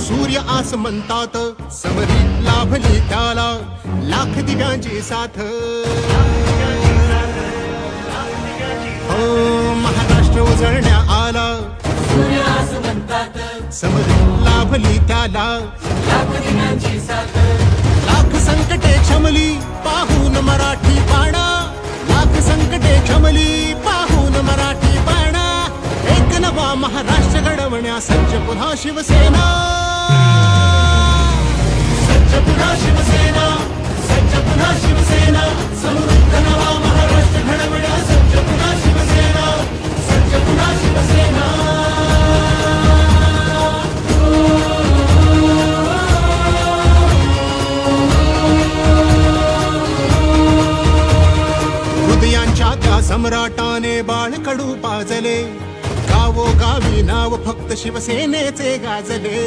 सूर्य आस म्हणतात, समरीत लाभली त्याला लाख दिव्यांची साथ. हो महाराष्ट्र उजळण्या आला, सूर्य आस म्हणतात, समरीत लाभली त्याला लाख दिव्यांची साथ. लाख संकटे क्षमली पाहून मराठी बाणा, लाख संकटे क्षमली पाहून मराठी बाणा. एक नवा महाराष्ट्र घडवण्या सज्ज पुन्हा शिवसेना, सज्ज पुन्हा शिवसेना, सज्ज पुन्हा शिवसेना. समृद्ध नवा महाराष्ट्र घडवण्या सज्ज पुन्हा शिवसेना, सज्ज पुन्हा शिवसेना. हृदयांच्या त्या सम्राटाने बाळकडू पाजले, गावोगावी नाव फक्त शिवसेनेचे गाजले.